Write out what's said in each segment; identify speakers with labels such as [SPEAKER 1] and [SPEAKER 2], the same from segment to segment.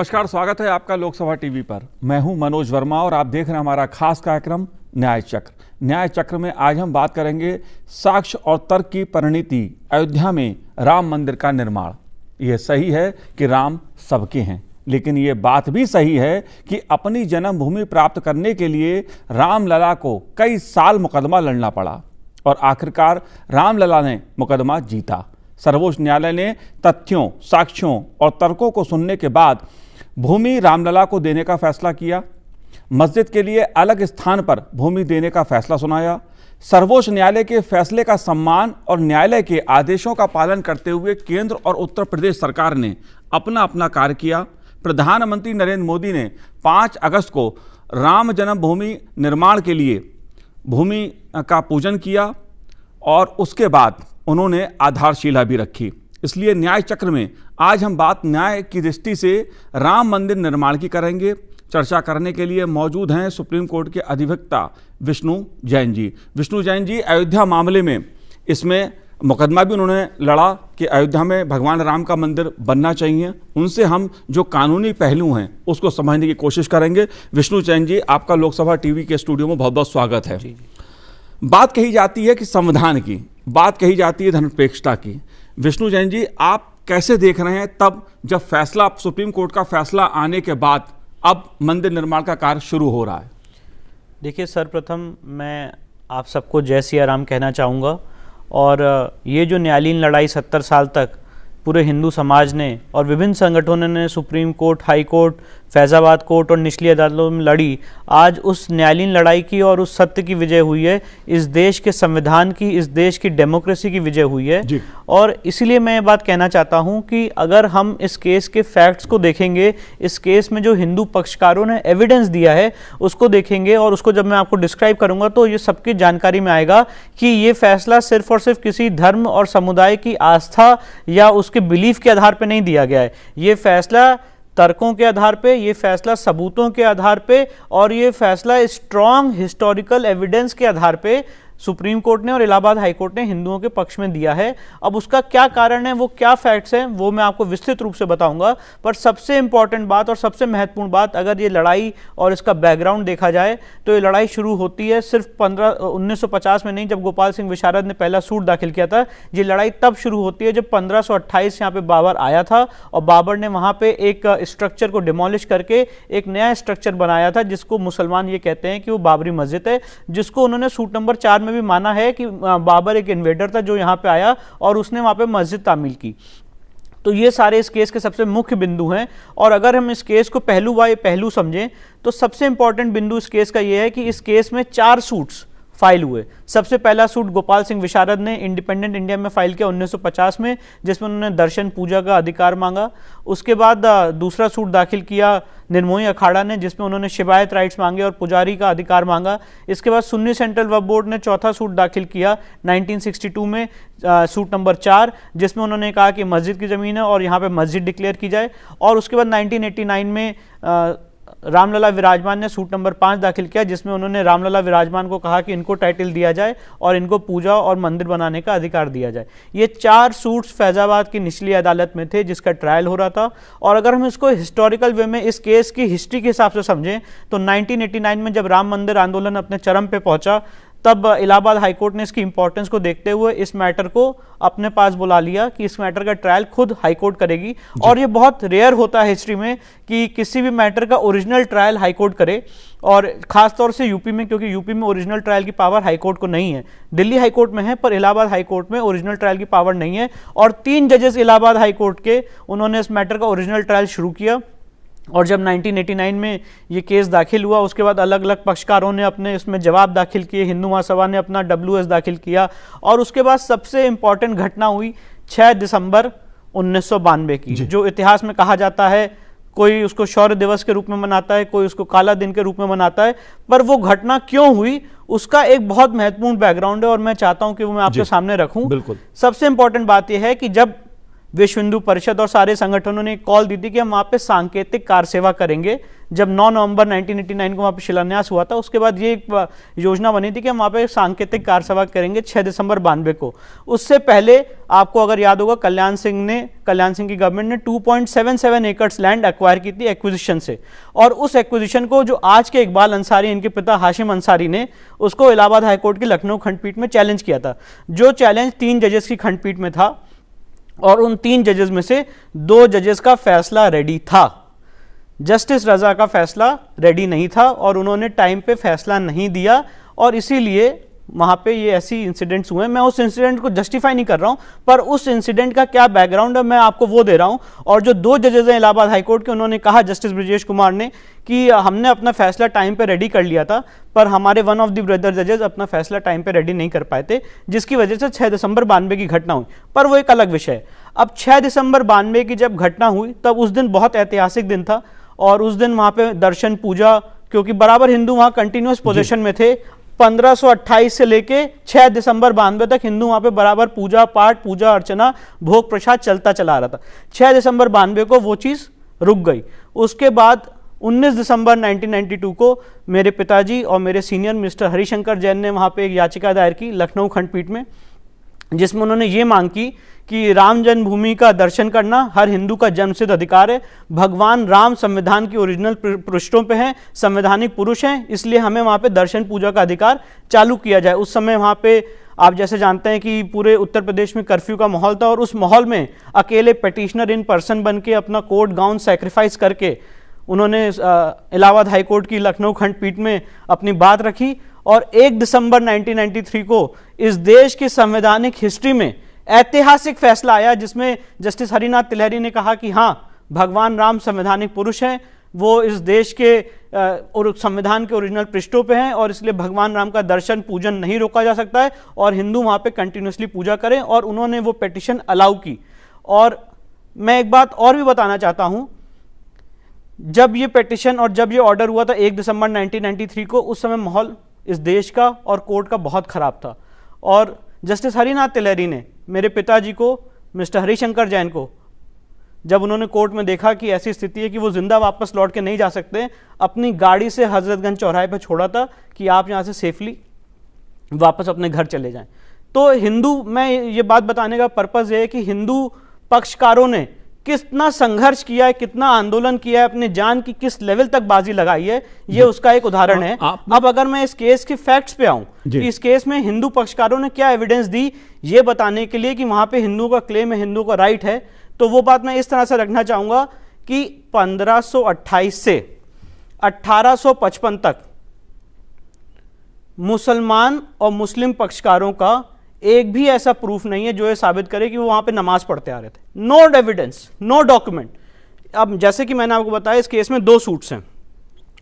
[SPEAKER 1] नमस्कार, स्वागत है आपका लोकसभा टीवी पर। मैं हूं मनोज वर्मा और आप देख रहे हैं हमारा खास कार्यक्रम न्याय चक्र। न्याय चक्र में आज हम बात करेंगे साक्ष्य और तर्क की परिणति अयोध्या में राम मंदिर का निर्माण। यह सही है कि राम सबके हैं, लेकिन ये बात भी सही है कि अपनी जन्मभूमि प्राप्त करने के लिए रामलला को कई साल मुकदमा लड़ना पड़ा और आखिरकार रामलला ने मुकदमा जीता। सर्वोच्च न्यायालय ने तथ्यों, साक्ष्यों और तर्कों को सुनने के बाद भूमि रामलला को देने का फैसला किया। मस्जिद के लिए अलग स्थान पर भूमि देने का फैसला सुनाया। सर्वोच्च न्यायालय के फैसले का सम्मान और न्यायालय के आदेशों का पालन करते हुए केंद्र और उत्तर प्रदेश सरकार ने अपना अपना कार्य किया। प्रधानमंत्री नरेंद्र मोदी ने 5 अगस्त को राम जन्मभूमि निर्माण के लिए भूमि का पूजन किया और उसके बाद उन्होंने आधारशिला भी रखी। इसलिए न्याय चक्र में आज हम बात न्याय की दृष्टि से राम मंदिर निर्माण की करेंगे। चर्चा करने के लिए मौजूद हैं सुप्रीम कोर्ट के अधिवक्ता विष्णु जैन जी। विष्णु जैन जी, अयोध्या मामले में इसमें मुकदमा भी उन्होंने लड़ा कि अयोध्या में भगवान राम का मंदिर बनना चाहिए। उनसे हम जो कानूनी पहलू हैं उसको समझने की कोशिश करेंगे। विष्णु जैन जी, आपका लोकसभा टीवी के स्टूडियो में बहुत बहुत स्वागत है। बात कही जाती है कि संविधान की, बात कही जाती है धर्मनिरपेक्षता की। विष्णु जैन जी, आप कैसे देख रहे हैं तब जब फैसला, सुप्रीम कोर्ट का फैसला आने के बाद अब मंदिर निर्माण का कार्य शुरू हो रहा है?
[SPEAKER 2] देखिए, सर्वप्रथम मैं आप सबको जय सिया राम कहना चाहूँगा। और ये जो न्यायालयीन लड़ाई 70 साल तक पूरे हिंदू समाज ने और विभिन्न संगठनों ने supreme court, high court, Faizabad court और निचली अदालतों में लड़ी, आज उस न्यायालयीन लड़ाई की और उस सत्य की विजय हुई है। इस देश के संविधान की, इस देश की डेमोक्रेसी की विजय हुई है। और इसीलिए मैं ये बात कहना चाहता हूँ कि अगर हम इस केस के फैक्ट्स को देखेंगे, इस केस में जो हिंदू पक्षकारों ने एविडेंस दिया है उसको देखेंगे और उसको जब मैं आपको डिस्क्राइब करूँगा तो ये सबकी जानकारी में आएगा कि ये फैसला सिर्फ और सिर्फ किसी धर्म और समुदाय की आस्था या उसके बिलीफ के आधार पर नहीं दिया गया है। ये फैसला तर्कों के आधार पे, ये फैसला सबूतों के आधार पे और ये फैसला स्ट्रॉन्ग हिस्टोरिकल एविडेंस के आधार पे सुप्रीम कोर्ट ने और इलाहाबाद हाई कोर्ट ने हिंदुओं के पक्ष में दिया है। अब उसका क्या कारण है, वो क्या फैक्ट्स हैं, वो मैं आपको विस्तृत रूप से बताऊंगा। पर सबसे इंपॉर्टेंट बात और सबसे महत्वपूर्ण बात, अगर ये लड़ाई और इसका बैकग्राउंड देखा जाए तो ये लड़ाई शुरू होती है सिर्फ 1950 में नहीं, जब गोपाल सिंह विशारद ने पहला सूट दाखिल किया था। ये लड़ाई तब शुरू होती है जब 1528 यहाँ पे बाबर आया था और बाबर ने वहाँ पे एक स्ट्रक्चर को डिमोलिश करके एक नया स्ट्रक्चर बनाया था, जिसको मुसलमान ये कहते हैं कि वो बाबरी मस्जिद है, जिसको उन्होंने सूट नंबर 4 भी माना है कि बाबर एक इन्वेडर था जो यहां पे आया और उसने वहां पे मस्जिद तामील की। तो ये सारे इस केस के सबसे मुख्य बिंदु हैं। और अगर हम इस केस को पहलू बाय पहलू समझें तो सबसे इंपॉर्टेंट बिंदु इस केस का यह है कि इस केस में 4 सूट्स फाइल हुए। सबसे पहला सूट गोपाल सिंह विशारद ने इंडिपेंडेंट इंडिया में फाइल किया 1950 में, जिसमें उन्होंने दर्शन पूजा का अधिकार मांगा। उसके बाद दूसरा सूट दाखिल किया निर्मोही अखाड़ा ने, जिसमें उन्होंने शिबायत राइट्स मांगे और पुजारी का अधिकार मांगा। इसके बाद सुन्नी सेंट्रल वक्फ बोर्ड ने चौथा सूट दाखिल किया 1962 में, सूट नंबर 4, जिसमें उन्होंने कहा कि मस्जिद की ज़मीन है और यहाँ पे मस्जिद डिक्लेयर की जाए। और उसके बाद 1989 में रामलला विराजमान ने सूट नंबर 5 दाखिल किया, जिसमें उन्होंने रामलला विराजमान को कहा कि इनको टाइटल दिया जाए और इनको पूजा और मंदिर बनाने का अधिकार दिया जाए। ये 4 सूट्स फैज़ाबाद की निचली अदालत में थे जिसका ट्रायल हो रहा था। और अगर हम इसको हिस्टोरिकल वे में इस केस की हिस्ट्री के हिसाब से समझें तो 1989 में जब राम मंदिर आंदोलन अपने चरम पे पहुंचा, तब इलाहाबाद हाईकोर्ट ने इसकी इंपॉर्टेंस को देखते हुए इस मैटर को अपने पास बुला लिया कि इस मैटर का ट्रायल खुद हाईकोर्ट करेगी। और ये बहुत रेयर होता है हिस्ट्री में कि किसी भी मैटर का ओरिजिनल ट्रायल हाईकोर्ट करे, और खासतौर से यूपी में, क्योंकि यूपी में ओरिजिनल ट्रायल की पावर हाईकोर्ट को नहीं है। दिल्ली हाईकोर्ट में है पर इलाहाबाद हाईकोर्ट में ओरिजिनल ट्रायल की पावर नहीं है। और 3 जजेस इलाहाबाद हाईकोर्ट के, उन्होंने इस मैटर का ओरिजिनल ट्रायल शुरू किया। और जब 1989 में ये केस दाखिल हुआ, उसके बाद अलग अलग पक्षकारों ने अपने इसमें जवाब दाखिल किए, हिंदू महासभा ने अपना WS दाखिल किया। और उसके बाद सबसे इंपॉर्टेंट घटना हुई 6 दिसंबर 1992 की, जो इतिहास में कहा जाता है, कोई उसको शौर्य दिवस के रूप में मनाता है, कोई उसको काला दिन के रूप में मनाता है। पर वो घटना क्यों हुई उसका एक बहुत महत्वपूर्ण बैकग्राउंड है और मैं चाहता हूं कि वो मैं आपके सामने रखूं।
[SPEAKER 1] बिल्कुल।
[SPEAKER 2] सबसे इंपॉर्टेंट बात यह है कि जब विश्व हिंदू परिषद और सारे संगठनों ने कॉल दी थी कि हम वहाँ पे सांकेतिक कार सेवा करेंगे। जब 9 नवंबर 1989 को वहाँ पे शिलान्यास हुआ था, उसके बाद ये एक योजना बनी थी कि हम वहाँ पे सांकेतिक कार सेवा करेंगे 6 दिसंबर 92 को। उससे पहले आपको अगर याद होगा, कल्याण सिंह की गवर्नमेंट ने 2.77 एकड़ लैंड एक्वायर की थी एक्विजिशन से, और उस एक्विजिशन को जो आज के इकबाल अंसारी, इनके पिता हाशिम अंसारी ने उसको इलाहाबाद हाईकोर्ट की लखनऊ खंडपीठ में चैलेंज किया था, जो चैलेंज 3 जजेस की खंडपीठ में था, और उन 3 जजेस में से 2 जजेस का फैसला रेडी था। जस्टिस रजा का फैसला रेडी नहीं था और उन्होंने टाइम पे फैसला नहीं दिया, और इसीलिए वहाँ पे ये ऐसी इंसिडेंट्स हुए। मैं उस इंसिडेंट को जस्टिफाई नहीं कर रहा हूँ, पर उस इंसिडेंट का क्या बैकग्राउंड है मैं आपको वो दे रहा हूँ। और जो 2 जजेस हैं इलाहाबाद हाईकोर्ट के, उन्होंने कहा, जस्टिस ब्रजेश कुमार ने, कि हमने अपना फैसला टाइम पे रेडी कर लिया था, पर हमारे वन ऑफ द ब्रदर जजेस अपना फैसला टाइम पे रेडी नहीं कर पाए थे, जिसकी वजह से 6 दिसंबर 92 की घटना हुई। पर वो एक अलग विषय है। अब 6 दिसंबर 92 की जब घटना हुई, तब उस दिन बहुत ऐतिहासिक दिन था, और उस दिन वहाँ पे दर्शन पूजा, क्योंकि बराबर हिंदू वहाँ कंटिन्यूस पोजीशन में थे, 1528 से लेके 6 दिसंबर 92 तक हिंदू वहाँ पे बराबर पूजा पाठ, पूजा अर्चना, भोग प्रसाद चलता चला रहा था। 6 दिसंबर 92 को वो चीज़ रुक गई। उसके बाद 19 दिसंबर 1992 को मेरे पिताजी और मेरे सीनियर मिस्टर हरिशंकर जैन ने वहाँ पे एक याचिका दायर की लखनऊ खंडपीठ में, जिसमें उन्होंने ये मांग की कि राम जन्मभूमि का दर्शन करना हर हिंदू का जन्मसिद्ध अधिकार है। भगवान राम संविधान की ओरिजिनल पृष्ठों पे हैं, संवैधानिक पुरुष हैं, इसलिए हमें वहाँ पे दर्शन पूजा का अधिकार चालू किया जाए। उस समय वहाँ पे आप जैसे जानते हैं कि पूरे उत्तर प्रदेश में कर्फ्यू का माहौल था, और उस माहौल में अकेले पिटिशनर इन पर्सन बन के अपना कोट गाउन सेक्रीफाइस करके उन्होंने इलाहाबाद हाईकोर्ट की लखनऊ खंडपीठ में अपनी बात रखी। और 1 दिसंबर 1993 को इस देश की संवैधानिक हिस्ट्री में ऐतिहासिक फैसला आया, जिसमें जस्टिस हरिनाथ तिलहरी ने कहा कि हाँ, भगवान राम संवैधानिक पुरुष हैं, वो इस देश के और संविधान के ओरिजिनल पृष्ठों पे हैं, और इसलिए भगवान राम का दर्शन पूजन नहीं रोका जा सकता है, और हिंदू वहाँ पे कंटिन्यूसली पूजा करें, और उन्होंने वो पिटिशन अलाउ की। और मैं एक बात और भी बताना चाहता हूँ, जब ये पिटिशन और जब ये ऑर्डर हुआ था 1 दिसंबर 1993 को, उस समय माहौल इस देश का और कोर्ट का बहुत ख़राब था, और जस्टिस हरिनाथ तिलहरी ने मेरे पिताजी को, मिस्टर हरिशंकर जैन को, जब उन्होंने कोर्ट में देखा कि ऐसी स्थिति है कि वो जिंदा वापस लौट के नहीं जा सकते, अपनी गाड़ी से हजरतगंज चौराहे पर छोड़ा था कि आप यहाँ से सेफली वापस अपने घर चले जाएं। तो हिंदू, मैं ये बात बताने का पर्पज़ है कि हिंदू पक्षकारों ने कितना संघर्ष किया है, कितना आंदोलन किया है, अपने जान की किस लेवल तक बाजी लगाई है, ये उसका एक उदाहरण है। अब अगर मैं इस केस के फैक्ट्स पे आऊं कि इस केस में हिंदू पक्षकारों ने क्या एविडेंस दी, ये बताने के लिए कि वहां पे हिंदुओं का क्लेम है, हिंदुओं का राइट है, तो वो बात मैं इस तरह से रखना चाहूंगा कि 1528 से 1855 तक मुसलमान और मुस्लिम पक्षकारों का एक भी ऐसा प्रूफ नहीं है जो ये साबित करे कि वो वहां पे नमाज पढ़ते आ रहे थे। No evidence, no document. अब जैसे कि मैंने आपको बताया, इस केस में 2 सूट्स हैं।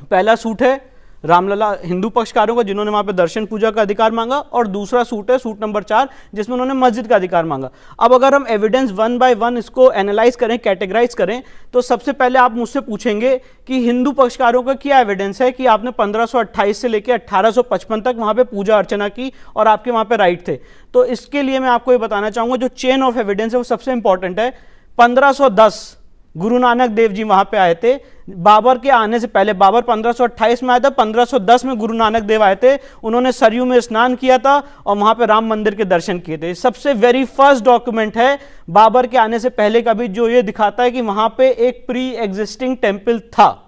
[SPEAKER 2] पहला सूट है रामलला हिंदू पक्षकारों का, जिन्होंने वहां पे दर्शन पूजा का अधिकार मांगा, और दूसरा सूट है सूट नंबर 4, जिसमें उन्होंने मस्जिद का अधिकार मांगा। अब अगर हम एविडेंस 1 बाय 1 इसको एनालाइज करें, कैटेगराइज करें, तो सबसे पहले आप मुझसे पूछेंगे कि हिंदू पक्षकारों का क्या एविडेंस है कि आपने 1528 से लेकर 1855 तक वहां पे पूजा अर्चना की और आपके वहां पे राइट थे। तो इसके लिए मैं आपको ये बताना चाहूंगा, जो चेन ऑफ एविडेंस है वो सबसे इंपॉर्टेंट है। 1510 गुरु नानक देव जी वहां पे आए थे, बाबर के आने से पहले। बाबर 1528 में आया था, 1510 में गुरु नानक देव आए थे, उन्होंने सरयू में स्नान किया था और वहां पे राम मंदिर के दर्शन किए थे। सबसे वेरी फर्स्ट डॉक्यूमेंट है बाबर के आने से पहले का भी, जो ये दिखाता है कि वहां पे एक प्री एग्जिस्टिंग टेम्पल था।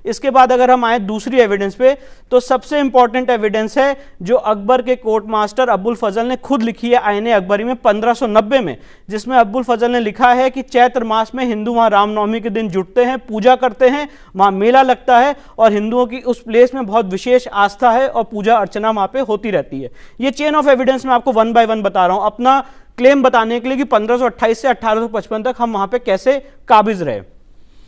[SPEAKER 2] इसके बाद अगर हम आए दूसरी एविडेंस पे, तो सबसे इंपॉर्टेंट एविडेंस है जो अकबर के कोर्ट मास्टर अब्बुल फजल ने खुद लिखी है आईने अकबरी में 1590 में, जिसमें अब्बुल फजल ने लिखा है कि चैत्र मास में हिंदू वहां रामनवमी के दिन जुटते हैं, पूजा करते हैं, वहां मेला लगता है और हिंदुओं की उस प्लेस में बहुत विशेष आस्था है और पूजा अर्चना वहां पे होती रहती है। ये चेन ऑफ एविडेंस मैं आपको 1 बाय 1 बता रहा हूं, अपना क्लेम बताने के लिए कि 1528 से 1855 तक हम वहां पे कैसे काबिज रहे।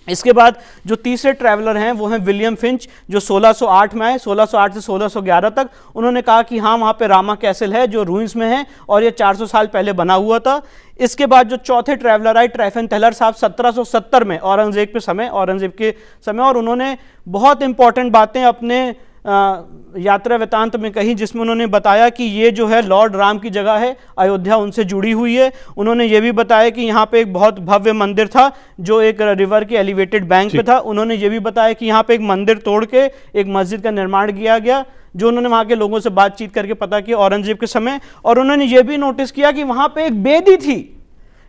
[SPEAKER 2] इसके बाद जो तीसरे ट्रैवलर हैं वो हैं विलियम फिंच, जो 1608 में आए, 1608 से 1611 तक। उन्होंने कहा कि हाँ, वहाँ पे रामा कैसल है जो रूइंस में है और ये 400 साल पहले बना हुआ था। इसके बाद जो चौथे ट्रैवलर आए ट्रैफन तेलर साहब 1770 में औरंगजेब के समय, और उन्होंने बहुत इंपॉर्टेंट बातें अपने यात्रा वृत्तांत में कही, जिसमें उन्होंने बताया कि ये जो है लॉर्ड राम की जगह है, अयोध्या उनसे जुड़ी हुई है। उन्होंने ये भी बताया कि यहाँ पे एक बहुत भव्य मंदिर था जो एक रिवर के एलिवेटेड बैंक पे था। उन्होंने ये भी बताया कि यहाँ पे एक मंदिर तोड़ के एक मस्जिद का निर्माण किया गया, जो उन्होंने वहाँ के लोगों से बातचीत करके पता किया औरंगजेब के समय। और उन्होंने ये भी नोटिस किया कि वहाँ पे एक बेदी थी।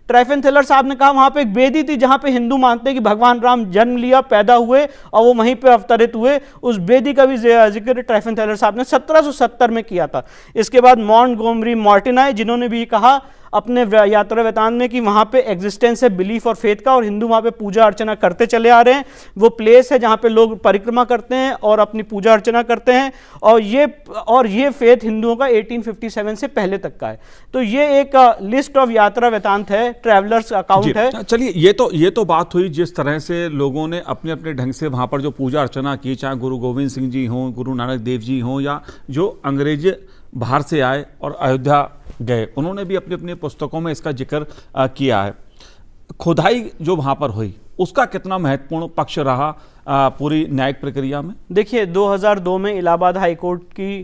[SPEAKER 2] ट्राइफेंथेलर साहब ने कहा वहां पे एक बेदी थी जहां पे हिंदू मानते हैं कि भगवान राम जन्म लिया, पैदा हुए और वो वहीं पे अवतरित हुए। उस बेदी का भी जिक्र ट्राइफेंथेलर साहब ने 1770 में किया था। इसके बाद मॉन्टगोमरी मार्टिन आए, जिन्होंने भी कहा अपने यात्रा वृत्तांत में कि वहाँ पे एग्जिस्टेंस है बिलीफ और फेथ का, और हिंदू वहाँ पे पूजा अर्चना करते चले आ रहे हैं। वो प्लेस है जहाँ पे लोग परिक्रमा करते हैं और अपनी पूजा अर्चना करते हैं, और ये फेथ हिंदुओं का 1857 से पहले तक का है। तो ये एक लिस्ट ऑफ यात्रा वृत्तांत है, ट्रैवलर्स अकाउंट है।
[SPEAKER 1] चलिए, ये तो बात हुई जिस तरह से लोगों ने अपने अपने ढंग से वहाँ पर जो पूजा अर्चना की, चाहे गुरु गोविंद सिंह जी हों, गुरु नानक देव जी हों, या जो अंग्रेज बाहर से आए और अयोध्या गए, उन्होंने भी अपनी अपनी पुस्तकों में इसका जिक्र किया है। खुदाई जो वहाँ पर हुई उसका कितना महत्वपूर्ण पक्ष रहा पूरी न्यायिक प्रक्रिया में?
[SPEAKER 2] देखिए, 2002 में इलाहाबाद हाई कोर्ट की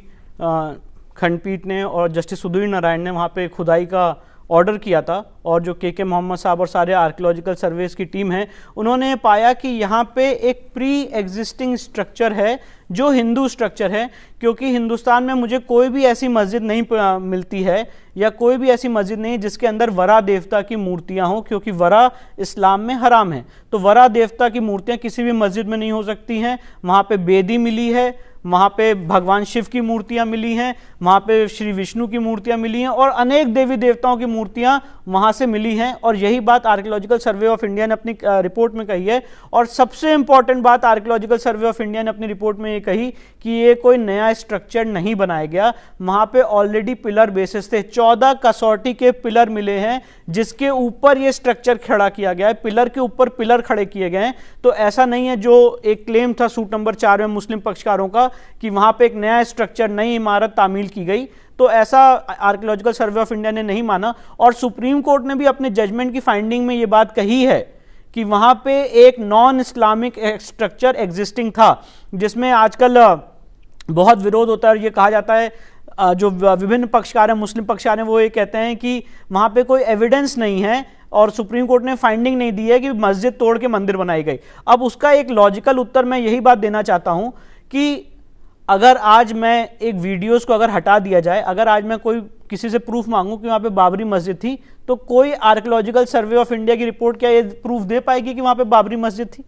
[SPEAKER 2] खंडपीठ ने और जस्टिस सुधीर नारायण ने वहाँ पे खुदाई का ऑर्डर किया था, और जो के मोहम्मद साहब और सारे आर्कियोलॉजिकल सर्वेस की टीम है, उन्होंने पाया कि यहाँ पे एक प्री एग्जिस्टिंग स्ट्रक्चर है जो हिंदू स्ट्रक्चर है। क्योंकि हिंदुस्तान में मुझे कोई भी ऐसी मस्जिद नहीं मिलती है या कोई भी ऐसी मस्जिद नहीं जिसके अंदर वरा देवता की मूर्तियाँ हों, क्योंकि वरा इस्लाम में हराम है। तो वरा देवता की मूर्तियाँ किसी भी मस्जिद में नहीं हो सकती हैं। वहाँ पे बेदी मिली है, वहाँ पे भगवान शिव की मूर्तियाँ मिली हैं, वहाँ पे श्री विष्णु की मूर्तियाँ मिली हैं, और अनेक देवी देवताओं की मूर्तियाँ वहाँ से मिली हैं। और यही बात आर्कियोलॉजिकल सर्वे ऑफ इंडिया ने अपनी रिपोर्ट में कही है। और सबसे इंपॉर्टेंट बात आर्कियोलॉजिकल सर्वे ऑफ इंडिया ने अपनी रिपोर्ट में ये कही कि ये कोई नया स्ट्रक्चर नहीं बनाया गया, वहाँ पे ऑलरेडी पिलर बेसिस थे। 14 कसौटी के पिलर मिले हैं जिसके ऊपर ये स्ट्रक्चर खड़ा किया गया है, पिलर के ऊपर पिलर खड़े किए गए हैं। तो ऐसा नहीं है जो एक क्लेम था सूट नंबर 4 में मुस्लिम पक्षकारों का कि वहाँ पे एक नया स्ट्रक्चर, नई इमारत तामील की गई, तो ऐसा आर्कियोलॉजिकल सर्वे ऑफ इंडिया ने नहीं माना। और सुप्रीम कोर्ट ने भी अपने जजमेंट की फाइंडिंग में ये बात कही है कि वहाँ पे एक नॉन इस्लामिक स्ट्रक्चर एग्जिस्टिंग था, जिसमें आजकल बहुत विरोध होता है। ये कहा जाता है, जो विभिन्न पक्षकार हैं, मुस्लिम पक्षकार हैं, वो ये कहते हैं कि वहाँ पे कोई एविडेंस नहीं है और सुप्रीम कोर्ट ने फाइंडिंग नहीं दी है कि मस्जिद तोड़ के मंदिर बनाई गई। अब उसका एक लॉजिकल उत्तर मैं यही बात देना चाहता हूँ कि अगर आज मैं एक वीडियोस को अगर हटा दिया जाए, अगर आज मैं कोई किसी से प्रूफ मांगूं कि वहाँ पे बाबरी मस्जिद थी, तो कोई आर्कियोलॉजिकल सर्वे ऑफ इंडिया की रिपोर्ट क्या ये प्रूफ दे पाएगी कि वहाँ पे बाबरी मस्जिद थी?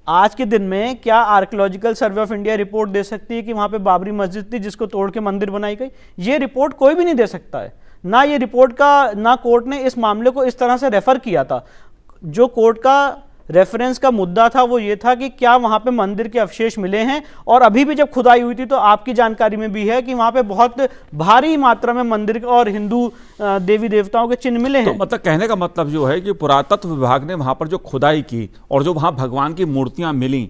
[SPEAKER 2] आज के दिन में क्या archaeological survey of India report दे सकती है कि वहाँ पे बाबरी मस्जिद थी जिसको तोड़ के मंदिर बनाई गई? ये रिपोर्ट कोई भी नहीं दे सकता है। ना ये रिपोर्ट का, ना कोर्ट ने इस मामले को इस तरह से रेफर किया था। जो कोर्ट का रेफरेंस का मुद्दा था वो ये था कि क्या वहाँ पे मंदिर के अवशेष मिले हैं, और अभी भी जब खुदाई हुई थी तो आपकी जानकारी में भी है कि वहाँ पे बहुत भारी मात्रा में मंदिर और हिंदू देवी देवताओं के चिन्ह मिले हैं।
[SPEAKER 1] तो मतलब कहने का मतलब जो है कि पुरातत्व विभाग ने वहाँ पर जो खुदाई की और जो वहाँ भगवान की मूर्तियाँ मिली,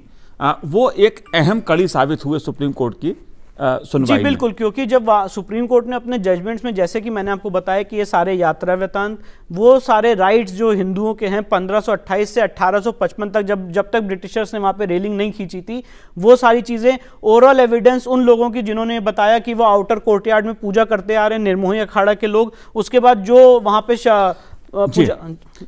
[SPEAKER 1] वो एक अहम कड़ी साबित हुए सुप्रीम कोर्ट की सुनवाई।
[SPEAKER 2] जी बिल्कुल, क्योंकि जब सुप्रीम कोर्ट ने अपने जजमेंट्स में, जैसे कि मैंने आपको बताया कि ये सारे यात्रा वृत्तांत, वो सारे राइट्स जो हिंदुओं के हैं 1528 से 1855 तक, जब तक ब्रिटिशर्स ने वहाँ पे रेलिंग नहीं खींची थी, वो सारी चीज़ें ओरल एविडेंस उन लोगों की जिन्होंने बताया कि वो आउटर कोर्टयार्ड में पूजा करते आ रहे हैं, निर्मोही अखाड़ा के लोग, उसके बाद जो वहाँ पे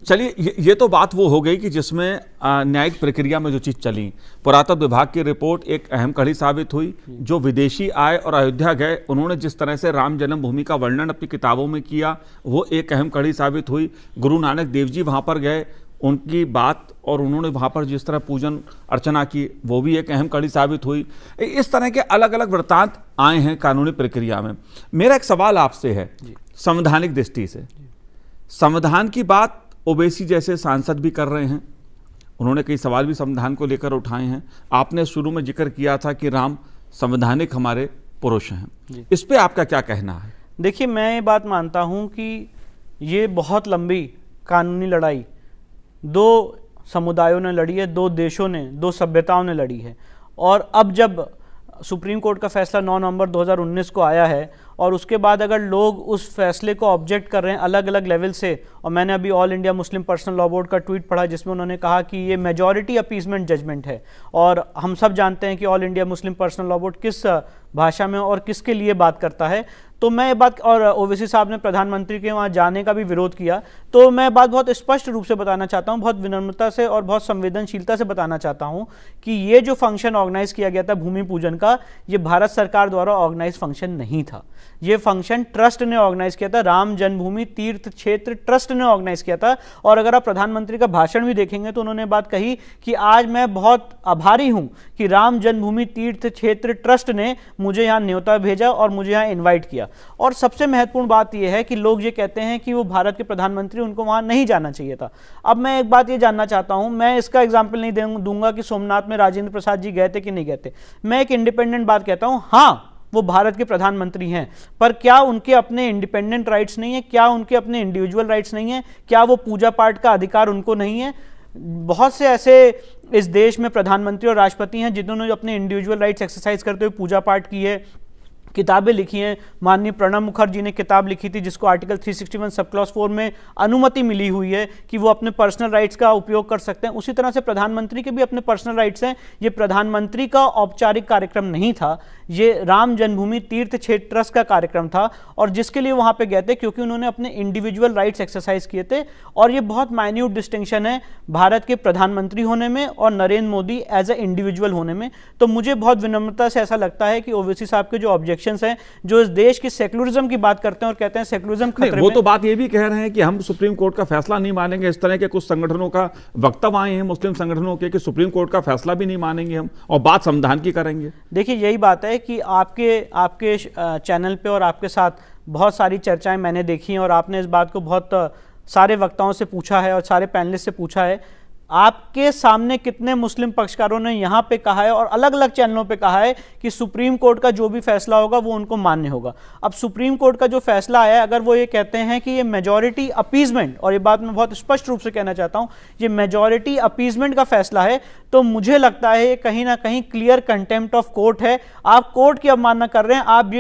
[SPEAKER 1] चलिए, ये तो बात वो हो गई कि जिसमें न्यायिक प्रक्रिया में जो चीज़ चली, पुरातत्व विभाग की रिपोर्ट एक अहम कड़ी साबित हुई। जो विदेशी आए और अयोध्या गए, उन्होंने जिस तरह से राम जन्मभूमि का वर्णन अपनी किताबों में किया, वो एक अहम कड़ी साबित हुई। गुरु नानक देव जी वहाँ पर गए, उनकी बात और उन्होंने वहाँ पर जिस तरह पूजन अर्चना की, वो भी एक अहम कड़ी साबित हुई। इस तरह के अलग अलग वृत्तांत आए हैं कानूनी प्रक्रिया में। मेरा एक सवाल आपसे है संवैधानिक दृष्टि से। संविधान की बात ओवैसी जैसे सांसद भी कर रहे हैं, उन्होंने कई सवाल भी संविधान को लेकर उठाए हैं। आपने शुरू में जिक्र किया था कि राम संवैधानिक हमारे पुरुष हैं, इस पे आपका क्या कहना है?
[SPEAKER 2] देखिए, मैं ये बात मानता हूँ कि ये बहुत लंबी कानूनी लड़ाई दो समुदायों ने लड़ी है, दो देशों ने, दो सभ्यताओं ने लड़ी है। और अब जब सुप्रीम कोर्ट का फैसला 9 नवंबर 2019 को आया है और उसके बाद अगर लोग उस फैसले को ऑब्जेक्ट कर रहे हैं अलग अलग लेवल से, और मैंने अभी all India Muslim personal law board का ट्वीट पढ़ा जिसमें उन्होंने कहा कि ये मेजॉरिटी अपीजमेंट जजमेंट है, और हम सब जानते हैं कि all India Muslim personal law board किस भाषा में और किसके लिए बात करता है। तो मैं ये बात, और ओवैसी साहब ने प्रधानमंत्री के वहाँ जाने का भी विरोध किया, तो मैं बात बहुत स्पष्ट रूप से बताना चाहता हूँ, बहुत विनम्रता से और बहुत संवेदनशीलता से बताना चाहता हूँ कि ये जो फंक्शन ऑर्गेनाइज किया गया था भूमि पूजन का, ये भारत सरकार द्वारा ऑर्गेनाइज फंक्शन नहीं था। ये फंक्शन ट्रस्ट ने ऑर्गेनाइज किया था, राम जन्मभूमि तीर्थ क्षेत्र ट्रस्ट ने ऑर्गेनाइज किया था। और अगर आप प्रधानमंत्री का भाषण भी देखेंगे तो उन्होंने बात कही कि आज मैं बहुत आभारी हूं कि राम जन्मभूमि तीर्थ क्षेत्र ट्रस्ट ने मुझे यहाँ न्योता भेजा और मुझे यहाँ इन्वाइट किया। और सबसे महत्वपूर्ण बात यह है कि लोग ये कहते हैं कि वो भारत के प्रधानमंत्री, उनको वहाँ नहीं जाना चाहिए था। अब मैं एक बात ये जानना चाहता हूँ, मैं इसका एग्जाम्पल नहीं दूंगा कि सोमनाथ में राजेंद्र प्रसाद जी गए थे कि नहीं गए थे, मैं एक इंडिपेंडेंट बात कहता हूँ, हाँ वो भारत के प्रधानमंत्री हैं, पर क्या उनके अपने इंडिपेंडेंट राइट्स नहीं है? क्या उनके अपने इंडिविजुअल राइट्स नहीं है? क्या वो पूजा पाठ का अधिकार उनको नहीं है? बहुत से ऐसे इस देश में प्रधानमंत्री और राष्ट्रपति हैं जिन्होंने अपने इंडिविजुअल राइट्स एक्सरसाइज करते हुए पूजा पाठ की है, किताबें लिखी हैं। माननीय प्रणब मुखर्जी ने किताब लिखी थी जिसको आर्टिकल 361 सब क्लॉज 4 में अनुमति मिली हुई है कि वो अपने पर्सनल राइट्स का उपयोग कर सकते हैं। उसी तरह से प्रधानमंत्री के भी अपने पर्सनल राइट्स हैं। ये प्रधानमंत्री का औपचारिक कार्यक्रम नहीं था, ये राम जन्मभूमि तीर्थ क्षेत्र ट्रस्ट का कार्यक्रम था, और जिसके लिए वहां पे गए थे क्योंकि उन्होंने अपने इंडिविजुअल राइट्स एक्सरसाइज किए थे। और ये बहुत माइन्यूट डिस्टिंक्शन है भारत के प्रधानमंत्री होने में और Narendra Modi as a individual होने में। तो मुझे बहुत विनम्रता से ऐसा लगता है कि ओवैसी साहब के जो ऑब्जेक्शंस हैं, जो इस देश की सेकुलरिज्म की बात करते हैं और कहते हैं सेकुलरिज्म खतरे
[SPEAKER 1] वो तो बात ये भी कह रहे हैं कि हम सुप्रीम कोर्ट का फैसला नहीं मानेंगे। इस तरह के कुछ संगठनों का वक्तव्य आए हैं मुस्लिम संगठनों के कि सुप्रीम कोर्ट का फैसला भी नहीं मानेंगे हम और बात संविधान की करेंगे।
[SPEAKER 2] देखिए यही बात है कि आपके चैनल पे और आपके साथ बहुत सारी चर्चाएं मैंने देखी हैं और आपने इस बात को बहुत सारे वक्ताओं से पूछा है और सारे पैनलिस्ट से पूछा है। आपके सामने कितने मुस्लिम पक्षकारों ने यहाँ पे कहा है और अलग अलग चैनलों पे कहा है कि सुप्रीम कोर्ट का जो भी फैसला होगा वो उनको मान्य होगा। अब सुप्रीम कोर्ट का जो फैसला आया है, अगर वो ये कहते हैं कि ये मेजॉरिटी अपीजमेंट, और ये बात मैं बहुत स्पष्ट रूप से कहना चाहता हूँ, ये मेजॉरिटी अपीजमेंट का फैसला है, तो मुझे लगता है ये कहीं ना कहीं क्लियर कंटेम्प्ट ऑफ कोर्ट है। आप कोर्ट की अवमानना कर रहे हैं। आप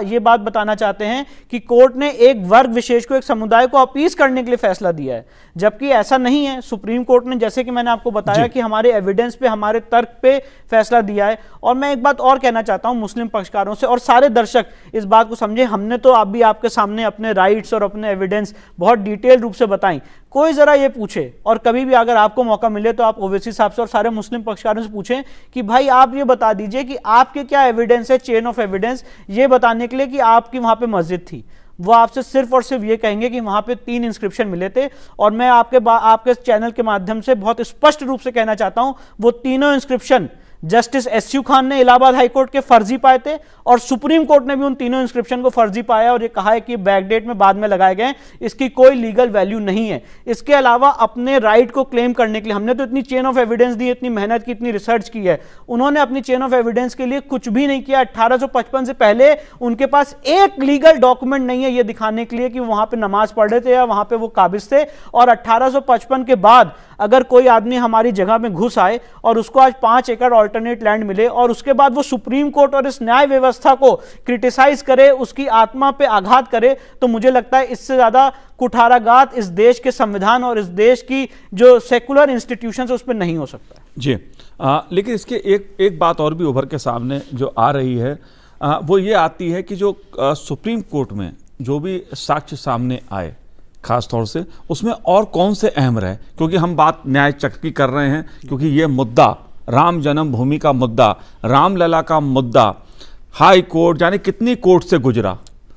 [SPEAKER 2] ये बात बताना चाहते हैं कि कोर्ट ने एक वर्ग विशेष को, एक समुदाय को अपीज करने के लिए फैसला दिया है, जबकि ऐसा नहीं है। सुप्रीम कोर्ट ने, जैसे कि मैंने आपको बताया, कि हमारे एविडेंस पे, हमारे तर्क पे फैसला दिया है। और मैं एक बात और कहना चाहता हूं मुस्लिम पक्षकारों से, और सारे दर्शक इस बात को समझे, हमने तो अभी आपके सामने अपने राइट्स और अपने एविडेंस बहुत डिटेल रूप से बताई। कोई जरा ये पूछे, और कभी भी अगर आपको मौका मिले तो आप ओवैसी साहब से और सारे मुस्लिम पक्षकारों से पूछें कि भाई आप ये बता दीजिए कि आपके क्या एविडेंस है, चेन ऑफ एविडेंस, ये बताने के लिए कि आपकी वहां पे मस्जिद थी। वो आपसे सिर्फ और सिर्फ ये कहेंगे कि वहां पे 3 इंस्क्रिप्शन मिले थे। और मैं आपके चैनल के माध्यम से बहुत स्पष्ट रूप से कहना चाहता हूं, वो तीनों इंस्क्रिप्शन जस्टिस एसयू खान ने इलाहाबाद हाईकोर्ट के फर्जी पाए थे, और सुप्रीम कोर्ट ने भी उन तीनों इंस्क्रिप्शन को फर्जी पाया और ये कहा है कि बैकडेट में बाद में लगाए गए, इसकी कोई लीगल वैल्यू नहीं है। इसके अलावा अपने राइट को क्लेम करने के लिए हमने तो इतनी चेन ऑफ एविडेंस दी, इतनी मेहनत की, इतनी रिसर्च की है, उन्होंने अपनी चेन ऑफ एविडेंस के लिए कुछ भी नहीं किया। 1855 से पहले उनके पास एक लीगल डॉक्यूमेंट नहीं है ये दिखाने के लिए कि वहां पर नमाज पढ़ रहे थे या वहां पर वो काबिज थे। और 1855 के बाद अगर कोई आदमी हमारी जगह में घुस आए और उसको आज 5 एकड़ ऑल्टरनेट लैंड मिले और उसके बाद वो सुप्रीम कोर्ट और इस न्याय व्यवस्था को क्रिटिसाइज करे, उसकी आत्मा पे आघात करे, तो मुझे लगता है इससे ज्यादा कुठाराघात इस देश के संविधान और इस देश की जो सेकुलर इंस्टीट्यूशंस है उस पर नहीं हो सकता।
[SPEAKER 1] जी लेकिन इसके एक बात और भी उभर के सामने जो आ रही है वो ये आती है कि जो सुप्रीम कोर्ट में जो भी साक्ष्य सामने आए, खास तौर से उसमें और कौन से अहम रहे, क्योंकि हम बात न्याय चक्र की कर रहे हैं, क्योंकि ये मुद्दा राम जन्मभूमि का मुद्दा, रामलला का मुद्दा हाई कोर्ट यानी कितनी कोर्ट से गुजरा,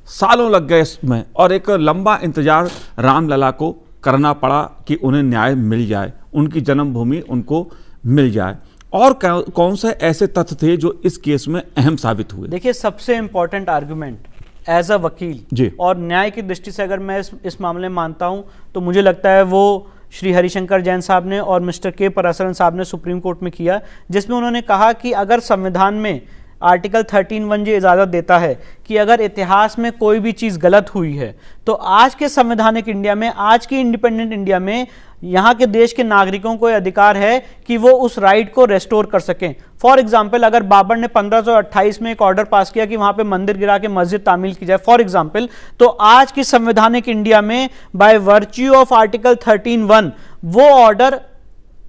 [SPEAKER 1] सालों लग गए इसमें, और एक लंबा इंतजार रामलला को करना पड़ा कि उन्हें न्याय मिल जाए, उनकी जन्मभूमि उनको मिल जाए। और कौन से ऐसे तथ्य थे जो इस केस में अहम साबित हुए?
[SPEAKER 2] देखिए, सबसे इंपॉर्टेंट आर्गुमेंट एज अ वकील और न्याय की दृष्टि से अगर मैं इस मामले में मानता हूं, तो मुझे लगता है वो श्री हरिशंकर जैन साहब ने और मिस्टर के पराशरन साहब ने सुप्रीम कोर्ट में किया, जिसमें उन्होंने कहा कि अगर संविधान में आर्टिकल 13(1) जो इजाज़त देता है कि अगर इतिहास में कोई भी चीज़ गलत हुई है तो आज के संवैधानिक इंडिया में, आज की इंडिपेंडेंट इंडिया में यहाँ के देश के नागरिकों को अधिकार है कि वो उस राइट को रेस्टोर कर सकें। फॉर एग्जाम्पल, अगर बाबर ने 1528 में एक ऑर्डर पास किया कि वहाँ पे मंदिर गिरा के मस्जिद तामील की जाए, फॉर एग्जाम्पल, तो आज की संवैधानिक इंडिया में बाय वर्च्यू ऑफ आर्टिकल 13(1) वो ऑर्डर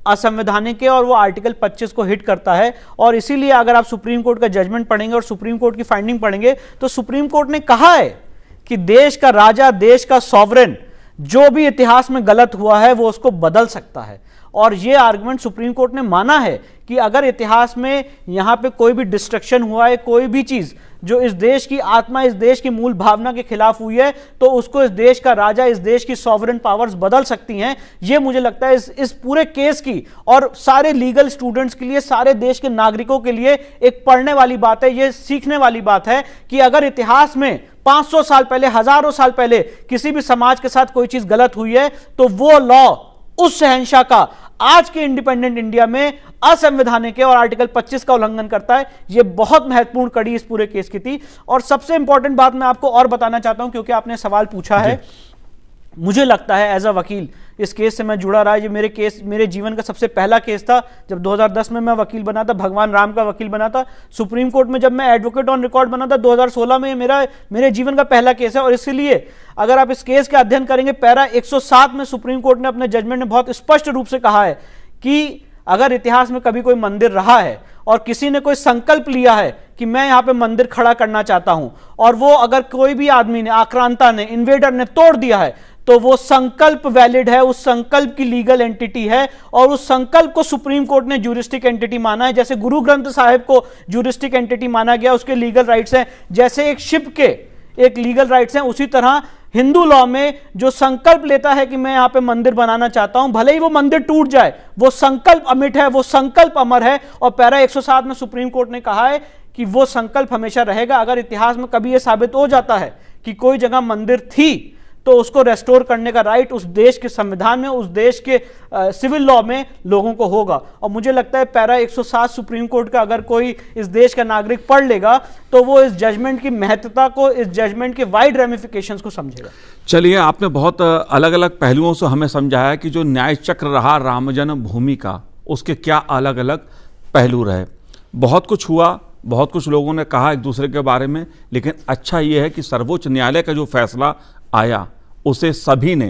[SPEAKER 2] असंवैधानिक है और वो आर्टिकल 25 को हिट करता है। और इसीलिए अगर आप सुप्रीम कोर्ट का जजमेंट पढ़ेंगे और सुप्रीम कोर्ट की फाइंडिंग पढ़ेंगे तो सुप्रीम कोर्ट ने कहा है कि देश का राजा, देश का सॉवरेन जो भी इतिहास में गलत हुआ है वो उसको बदल सकता है। और ये आर्गुमेंट सुप्रीम कोर्ट ने माना है कि अगर इतिहास में यहां पे कोई भी डिस्ट्रक्शन हुआ है, कोई भी चीज जो इस देश की आत्मा, इस देश की मूल भावना के खिलाफ हुई है, तो उसको इस देश का राजा, इस देश की सॉवरेन पावर्स बदल सकती हैं। ये मुझे लगता है इस पूरे केस की और सारे लीगल स्टूडेंट्स के लिए, सारे देश के नागरिकों के लिए एक पढ़ने वाली बात है, ये सीखने वाली बात है कि अगर इतिहास में 500 साल पहले, हजारों साल पहले किसी भी समाज के साथ कोई चीज गलत हुई है तो वो लॉ उस शहंशाह का आज के इंडिपेंडेंट इंडिया में असंवैधानिक है और आर्टिकल 25 का उल्लंघन करता है। यह बहुत महत्वपूर्ण कड़ी इस पूरे केस की थी। और सबसे इंपॉर्टेंट बात मैं आपको और बताना चाहता हूं, क्योंकि आपने सवाल पूछा है, मुझे लगता है एज अ वकील इस केस से मैं जुड़ा रहा। ये मेरे जीवन का सबसे पहला केस था। जब 2010 में मैं वकील बना था, भगवान राम का वकील बना था। सुप्रीम कोर्ट में जब मैं एडवोकेट ऑन रिकॉर्ड बना था 2016 में, मेरे जीवन का पहला केस है। और इसीलिए अगर आप इस केस का अध्ययन करेंगे, पैरा 107 में सुप्रीम कोर्ट ने अपने जजमेंट में बहुत स्पष्ट रूप से कहा है कि अगर इतिहास में कभी कोई मंदिर रहा है और किसी ने कोई संकल्प लिया है कि मैं यहां पे मंदिर खड़ा करना चाहता हूं, और वो अगर कोई भी आदमी ने, आक्रांता ने, इन्वेडर ने तोड़ दिया है, तो वो संकल्प वैलिड है, उस संकल्प की लीगल एंटिटी है। और उस संकल्प को सुप्रीम कोर्ट ने ज्यूरिस्टिक एंटिटी माना है। जैसे गुरु ग्रंथ साहिब को ज्यूरिस्टिक एंटिटी माना गया, उसके लीगल राइट्स हैं, जैसे एक शिप के एक लीगल राइट्स हैं, उसी तरह हिंदू लॉ में जो संकल्प लेता है कि मैं यहां पे मंदिर बनाना चाहता हूं, भले ही वो मंदिर टूट जाए, वो संकल्प अमिट है, वो संकल्प अमर है। और पैरा 107 में सुप्रीम कोर्ट ने कहा है कि वो संकल्प हमेशा रहेगा। अगर इतिहास में कभी यह साबित हो जाता है कि कोई जगह मंदिर थी तो उसको रेस्टोर करने का राइट उस देश के संविधान में, उस देश के सिविल लॉ में लोगों को होगा। और मुझे लगता है पैरा 107 सुप्रीम कोर्ट का अगर कोई इस देश का नागरिक पढ़ लेगा तो वो इस जजमेंट की महत्वता को, इस जजमेंट के वाइड रेमिफिकेशंस को समझेगा।
[SPEAKER 1] चलिए, आपने बहुत अलग अलग पहलुओं से हमें समझाया कि जो न्याय चक्र रहा राम जन्मभूमि का, उसके क्या अलग अलग पहलू रहे। बहुत कुछ हुआ, बहुत कुछ लोगों ने कहा एक दूसरे के बारे में, लेकिन अच्छा ये है कि सर्वोच्च न्यायालय का जो फैसला आया उसे सभी ने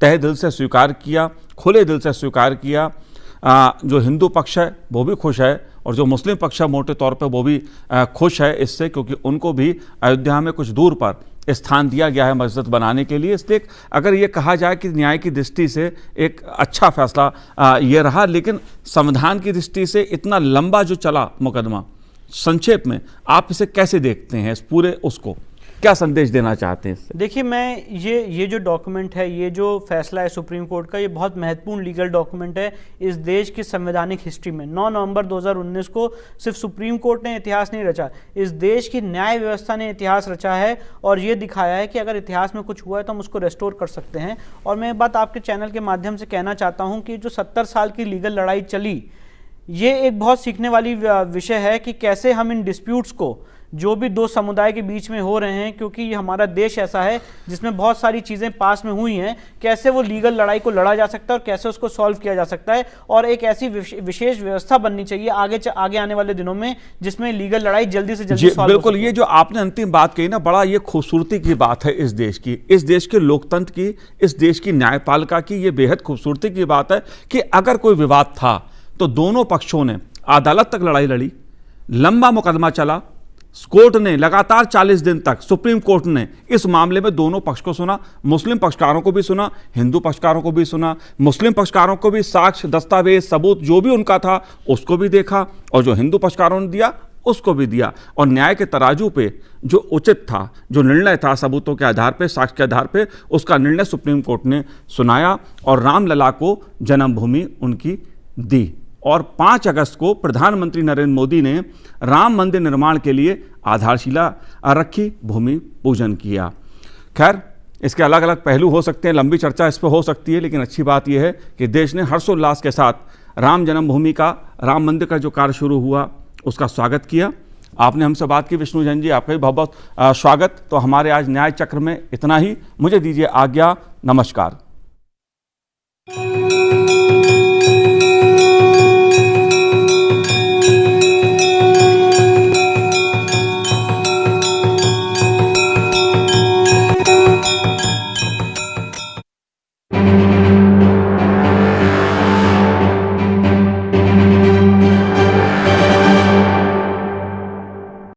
[SPEAKER 1] तहे दिल से स्वीकार किया, खुले दिल से स्वीकार किया। जो हिंदू पक्ष है वो भी खुश है और जो मुस्लिम पक्ष है मोटे तौर पे वो भी खुश है इससे, क्योंकि उनको भी अयोध्या में कुछ दूर पर स्थान दिया गया है मस्जिद बनाने के लिए। इसलिए अगर ये कहा जाए कि न्याय की दृष्टि से एक अच्छा फैसला ये रहा, लेकिन संविधान की दृष्टि से इतना लंबा जो चला मुकदमा, संक्षेप में आप इसे कैसे देखते हैं? इस पूरे उसको क्या संदेश देना चाहते हैं?
[SPEAKER 2] देखिए, मैं ये जो डॉक्यूमेंट है, ये जो फैसला है सुप्रीम कोर्ट का, ये बहुत महत्वपूर्ण लीगल डॉक्यूमेंट है इस देश की संवैधानिक हिस्ट्री में। 9 नवंबर 2019 को सिर्फ सुप्रीम कोर्ट ने इतिहास नहीं रचा, इस देश की न्याय व्यवस्था ने इतिहास रचा है और ये दिखाया है कि अगर इतिहास में कुछ हुआ है तो हम उसको रेस्टोर कर सकते हैं। और मैं एक बात आपके चैनल के माध्यम से कहना चाहता हूँ कि जो 70 साल की लीगल लड़ाई चली, ये एक बहुत सीखने वाली विषय है कि कैसे हम इन डिस्प्यूट्स को, जो भी दो समुदाय के बीच में हो रहे हैं, क्योंकि ये हमारा देश ऐसा है जिसमें बहुत सारी चीज़ें पास में हुई हैं, कैसे वो लीगल लड़ाई को लड़ा जा सकता है और कैसे उसको सॉल्व किया जा सकता है। और एक ऐसी विशेष व्यवस्था बननी चाहिए आगे आने वाले दिनों में जिसमें लीगल लड़ाई जल्दी से जल्दी सॉल्व।
[SPEAKER 1] बिल्कुल, ये जो आपने अंतिम बात कही ना, बड़ा ये खूबसूरती की बात है इस देश की, इस देश के लोकतंत्र की, इस देश की न्यायपालिका की। ये बेहद खूबसूरती की बात है कि अगर कोई विवाद था तो दोनों पक्षों ने अदालत तक लड़ाई लड़ी, लंबा मुकदमा चला, कोर्ट ने लगातार 40 दिन तक, सुप्रीम कोर्ट ने इस मामले में दोनों पक्ष को सुना, मुस्लिम पक्षकारों को भी सुना, हिंदू पक्षकारों को भी सुना, मुस्लिम पक्षकारों को भी साक्ष्य, दस्तावेज, सबूत जो भी उनका था उसको भी देखा, और जो हिंदू पक्षकारों ने दिया उसको भी दिया। और न्याय के तराजू पे जो उचित था, जो निर्णय था सबूतों के आधार पे, साक्ष्य के आधार पे, उसका निर्णय सुप्रीम कोर्ट ने सुनाया और रामलला को जन्मभूमि उनकी दी। और 5 अगस्त को प्रधानमंत्री नरेंद्र मोदी ने राम मंदिर निर्माण के लिए आधारशिला रखी, भूमि पूजन किया। खैर, इसके अलग अलग पहलू हो सकते हैं, लंबी चर्चा इस पर हो सकती है, लेकिन अच्छी बात यह है कि देश ने हर्षोल्लास के साथ राम जन्मभूमि का, राम मंदिर का जो कार्य शुरू हुआ उसका स्वागत किया। आपने हमसे बात की। विष्णु जैन जी, आपका भी बहुत बहुत स्वागत। तो हमारे आज न्याय चक्र में इतना ही। मुझे दीजिए आज्ञा। नमस्कार।